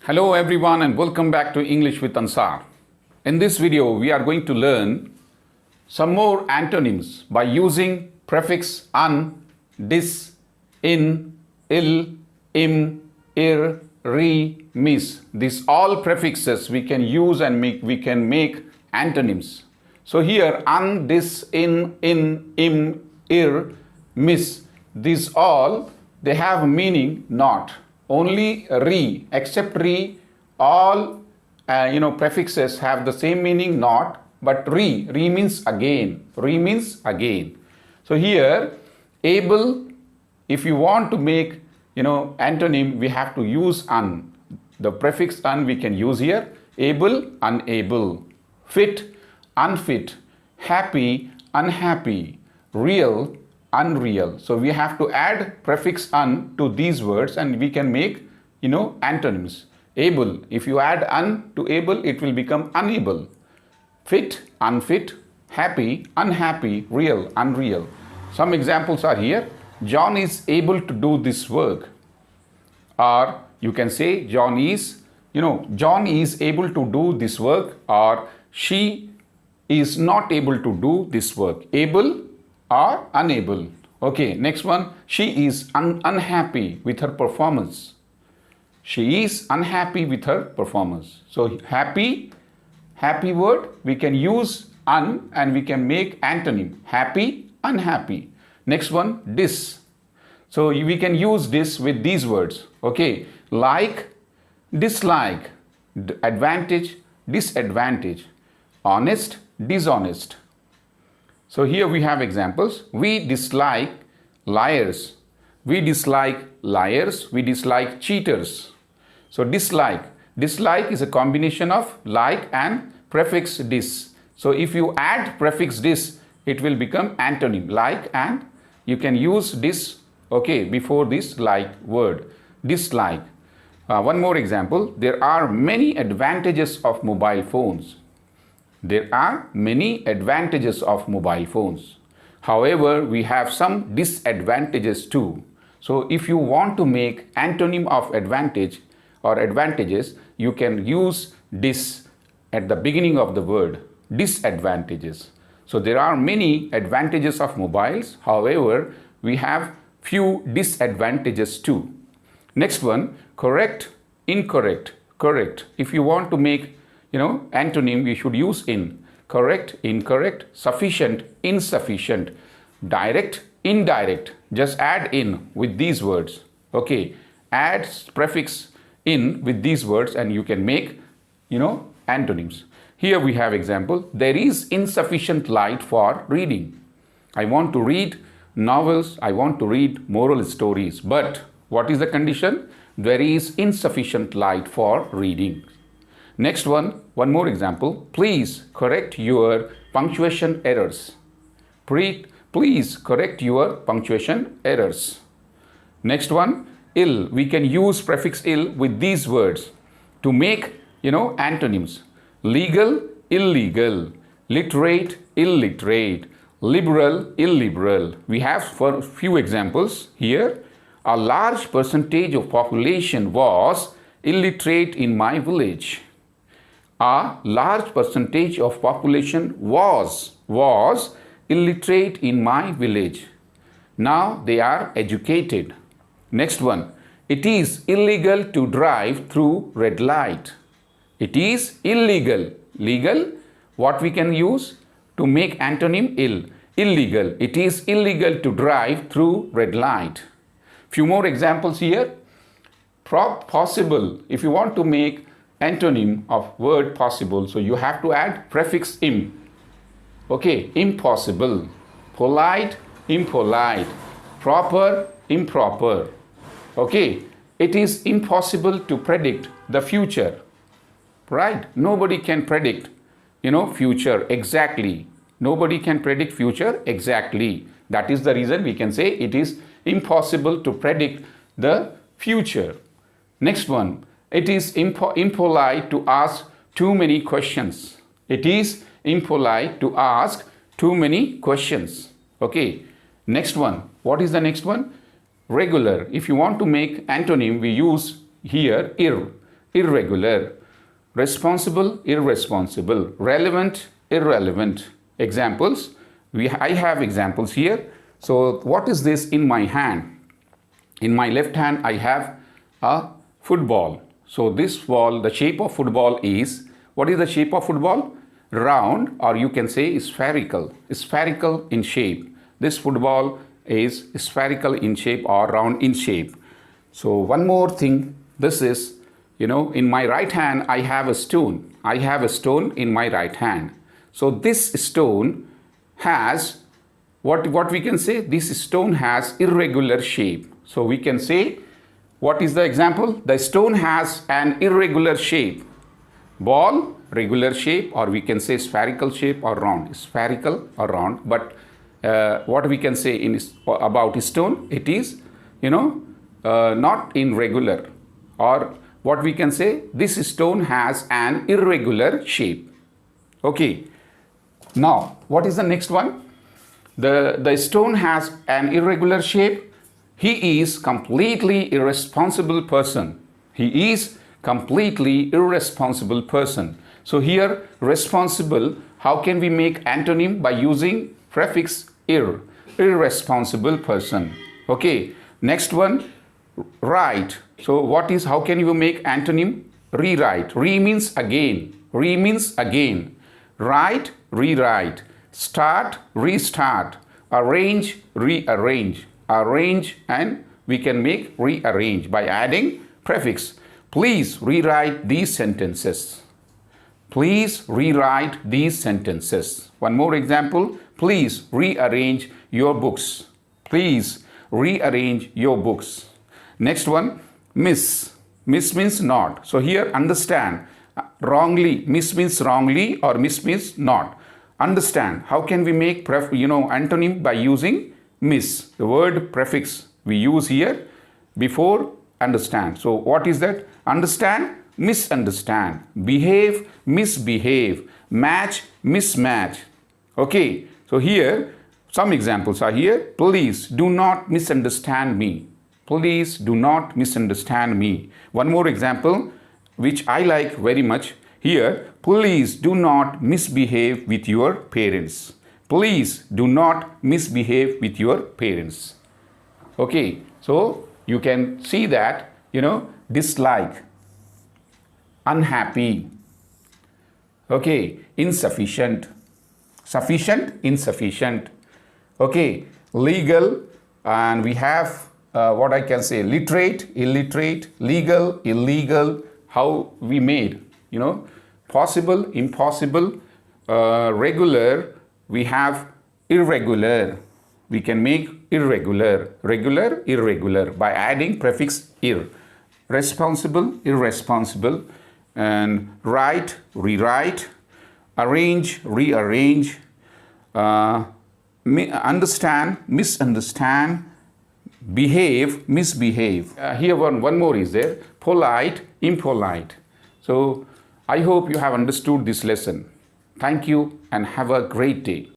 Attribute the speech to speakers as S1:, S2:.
S1: Hello everyone and welcome back to English with Ansar. In this video we are going to learn some more antonyms by using prefix un, dis, in, il, im, ir, re, mis. These all prefixes we can use and we can make antonyms. So here un, dis, in, im, ir, mis. These all they have meaning not. Only re, except re, all prefixes have the same meaning not, but re means again. Re means again. So here able, if you want to make antonym, we have to use un. The prefix un we can use here. Able, unable. Fit, unfit. Happy, unhappy. Real, unreal. So we have to add prefix un to these words and we can make antonyms. Able, if you add un to able, it will become unable. Fit, unfit. Happy, unhappy. Real, unreal. Some examples are here. John is able to do this work. Or you can say John is able to do this work, or she is not able to do this work. Able or unable. Okay, next one. She is unhappy with her performance. She is unhappy with her performance. So happy word we can use un and we can make antonym. Happy, unhappy. Next one, dis. So we can use this with these words. Okay, like, dislike. Advantage, disadvantage. Honest, dishonest. So here we have examples. We dislike liars. We dislike liars. We dislike cheaters. So dislike. Dislike is a combination of like and prefix dis. So if you add prefix dis, it will become antonym. Like, and you can use dis before this like word. Dislike. One more example. There are many advantages of mobile phones. There are many advantages of mobile phones. However, we have some disadvantages too. So if you want to make antonym of advantage or advantages, you can use dis at the beginning of the word. Disadvantages. So there are many advantages of mobiles. However, we have few disadvantages too. Next one, correct, incorrect, correct. If you want to make antonym, we should use in. Correct, incorrect, sufficient, insufficient, direct, indirect. Just add in with these words. Okay, add prefix in with these words and you can make antonyms. Here we have example. There is insufficient light for reading. I want to read novels, I want to read moral stories, but what is the condition? There is insufficient light for reading. Next one more example. Please correct your punctuation errors. Please correct your punctuation errors. Next one, ill. We can use prefix ill with these words to make antonyms. Legal, illegal. Literate, illiterate. Liberal, illiberal. We have for few examples here. A large percentage of population was illiterate in my village. A large percentage of population was illiterate in my village. Now they are educated. Next one. It is illegal to drive through red light. It is illegal. Legal, what we can use to make antonym ill. Illegal. It is illegal to drive through red light. Few more examples here. Possible. If you want to make antonym of word possible, so you have to add prefix im. Okay, impossible. Polite, impolite. Proper, improper. Okay, it is impossible to predict the future. Right? Nobody can predict future exactly. Nobody can predict future exactly. That is the reason we can say it is impossible to predict the future. Next one. It is impolite to ask too many questions. It is impolite to ask too many questions. Okay. Next one. What is the next one? Regular. If you want to make antonym, we use here ir. irregular, responsible, irresponsible, relevant, irrelevant. Examples, I have examples here. So what is this in my hand? In my left hand I have a football. So this ball, the shape of football is, what is the shape of football? Round, or you can say spherical, spherical in shape. This football is spherical in shape or round in shape. So one more thing, this is, in my right hand I have a stone. I have a stone in my right hand. So this stone has, what we can say, this stone has irregular shape. So we can say, what is the example? The stone has an irregular shape. Ball, regular shape, or we can say spherical shape or round, spherical or round. But what we can say about stone, it is, not in regular, or what we can say, this stone has an irregular shape. Okay. Now, what is the next one? The stone has an irregular shape. He is completely irresponsible person. He is completely irresponsible person. So here, responsible, how can we make antonym? By using prefix ir, irresponsible person. Okay. Next one, right. So how can you make antonym? Rewrite. Re means again. Re means again. Write, rewrite. Start, restart. Arrange, rearrange. Arrange, and we can make rearrange by adding prefix. Please rewrite these sentences. Please rewrite these sentences. One more example. Please rearrange your books. Please rearrange your books. Next one, miss. Miss means not. So here understand. Wrongly, miss means wrongly, or miss means not. Understand. How can we make antonym? By using miss. The word prefix we use here before understand. So what is that? Understand, misunderstand. Behave, misbehave. Match, mismatch. Okay. So here some examples are here. Please do not misunderstand me. Please do not misunderstand me. One more example which I like very much here. Please do not misbehave with your parents. Please do not misbehave with your parents. Okay, so you can see that, dislike, unhappy, okay, insufficient, sufficient, insufficient, okay, legal, and we have what I can say, literate, illiterate, legal, illegal, how we made, possible, impossible, regular, we have irregular. We can make irregular, regular, irregular by adding prefix ir. Responsible, irresponsible, and write, rewrite, arrange, rearrange, understand, misunderstand, behave, misbehave. Here one more is there, polite, impolite. So I hope you have understood this lesson. Thank you and have a great day.